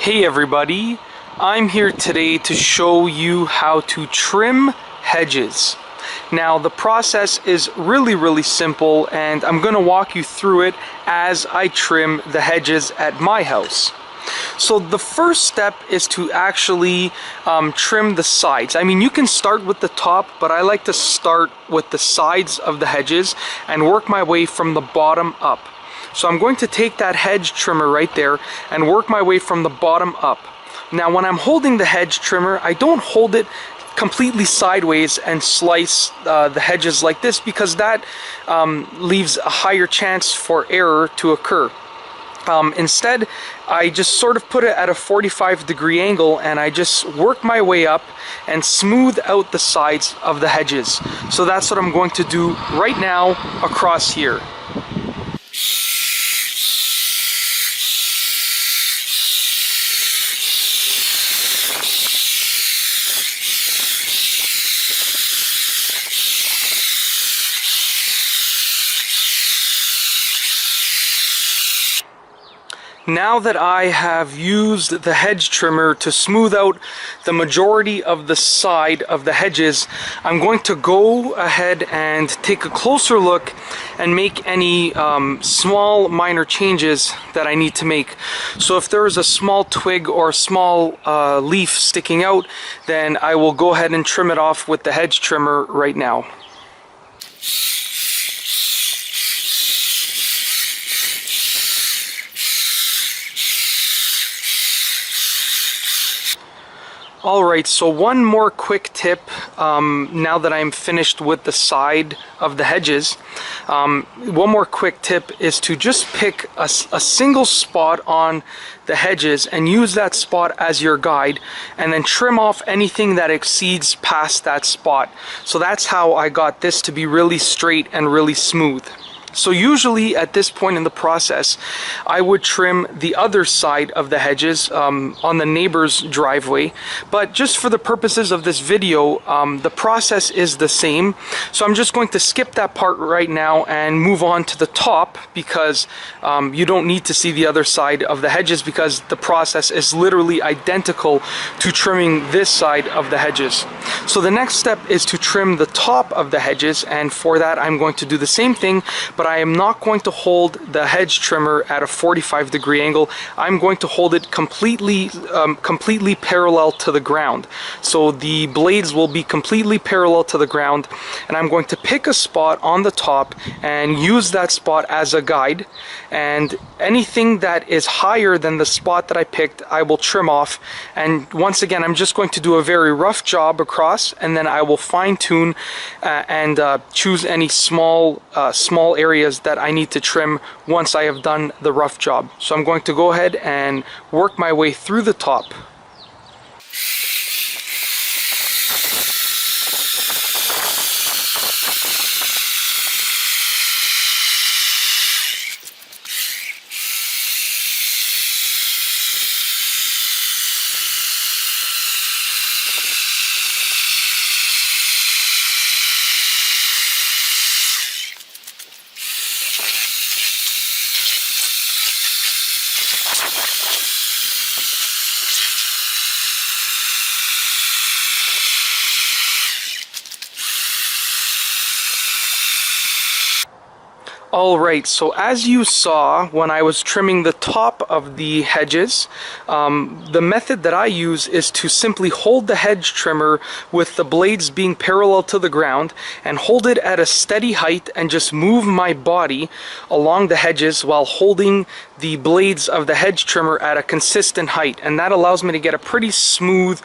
Hey everybody, I'm here today to show you how to trim hedges. Now the process is really simple and I'm going to walk you through it as I trim the hedges at my house. So the first step is to actually trim the sides. I mean, you can start with the top, but I like to start with the sides of the hedges and work my way from the bottom up. So I'm going to take that hedge trimmer right there and work my way from the bottom up. Now when I'm holding the hedge trimmer, I don't hold it completely sideways and slice the hedges like this, because that leaves a higher chance for error to occur. Instead, I just sort of put it at a 45-degree angle and I just work my way up and smooth out the sides of the hedges. So that's what I'm going to do right now across here. Now that I have used the hedge trimmer to smooth out the majority of the side of the hedges, I'm going to go ahead and take a closer look and make any small minor changes that I need to make. So if there is a small twig or a small leaf sticking out, then I will go ahead and trim it off with the hedge trimmer right now. Alright, so one more quick tip now that I'm finished with the side of the hedges. One more quick tip is to just pick a single spot on the hedges and use that spot as your guide, and then trim off anything that exceeds past that spot. So that's how I got this to be really straight and really smooth. So usually at this point in the process, I would trim the other side of the hedges on the neighbor's driveway. But just for the purposes of this video, the process is the same. So I'm just going to skip that part right now and move on to the top, because you don't need to see the other side of the hedges, because the process is literally identical to trimming this side of the hedges. So the next step is to trim the top of the hedges, and for that I'm going to do the same thing, but I am not going to hold the hedge trimmer at a 45-degree angle. I'm going to hold it completely parallel to the ground. So the blades will be completely parallel to the ground, and I'm going to pick a spot on the top and use that spot as a guide, and anything that is higher than the spot that I picked, I will trim off. And once again, I'm just going to do a very rough job across, and then I will fine-tune and choose any small areas that I need to trim once I have done the rough job. So I'm going to go ahead and work my way through the top. Alright, so as you saw when I was trimming the top of the hedges, the method that I use is to simply hold the hedge trimmer with the blades being parallel to the ground, and hold it at a steady height and just move my body along the hedges while holding the blades of the hedge trimmer at a consistent height, and that allows me to get a pretty smooth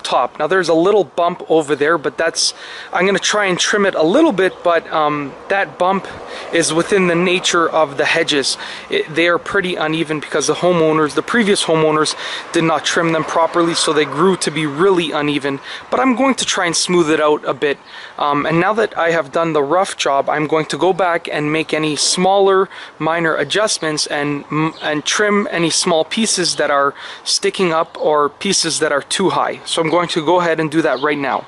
top. Now there's a little bump over there, but I'm going to try and trim it a little bit, but that bump is within the nature of the hedges. They are pretty uneven because the previous homeowners did not trim them properly, so they grew to be really uneven. But I'm going to try and smooth it out a bit. And now that I have done the rough job, I'm going to go back and make any smaller minor adjustments and trim any small pieces that are sticking up or pieces that are too high. So I'm going to go ahead and do that right now.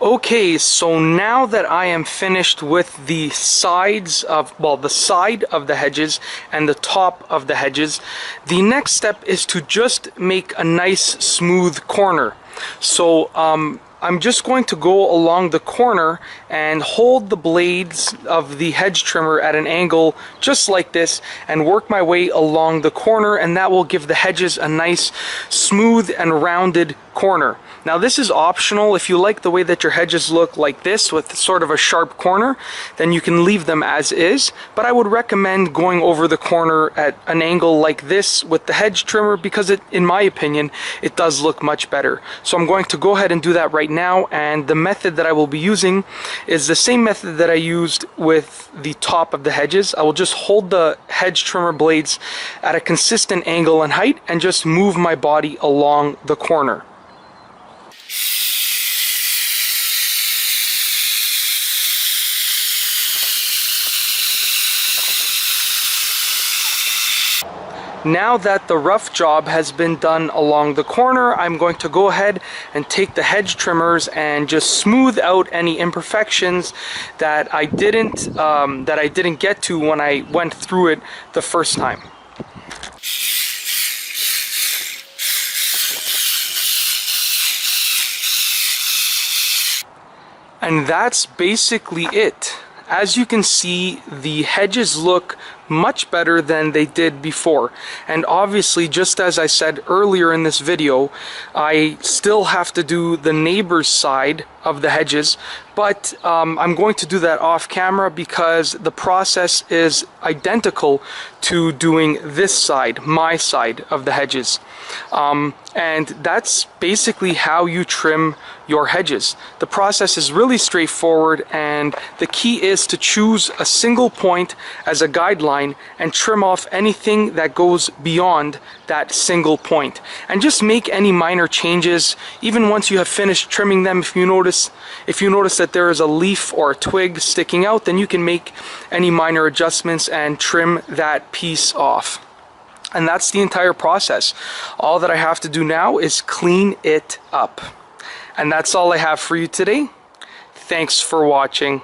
Okay, so now that I am finished with the sides of, well, the side of the hedges and the top of the hedges, the next step is to just make a nice smooth corner. So I'm just going to go along the corner and hold the blades of the hedge trimmer at an angle just like this and work my way along the corner, and that will give the hedges a nice smooth and rounded corner. Now this is optional. If you like the way that your hedges look like this with sort of a sharp corner, then you can leave them as is, but I would recommend going over the corner at an angle like this with the hedge trimmer because in my opinion, it does look much better. So I'm going to go ahead and do that right now, and the method that I will be using is the same method that I used with the top of the hedges. I will just hold the hedge trimmer blades at a consistent angle and height and just move my body along the corner. Now that the rough job has been done along the corner, I'm going to go ahead and take the hedge trimmers and just smooth out any imperfections that I didn't get to when I went through it the first time. And that's basically it. As you can see, the hedges look much better than they did before. And obviously, just as I said earlier in this video, I still have to do the neighbor's side of the hedges, but I'm going to do that off camera because the process is identical to doing this side, my side of the hedges. And that's basically how you trim your hedges. The process is really straightforward, and the key is to choose a single point as a guideline and trim off anything that goes beyond that single point. And just make any minor changes, even once you have finished trimming them. If you notice that there is a leaf or a twig sticking out, then you can make any minor adjustments and trim that piece off. And that's the entire process. All that I have to do now is clean it up. And that's all I have for you today. Thanks for watching.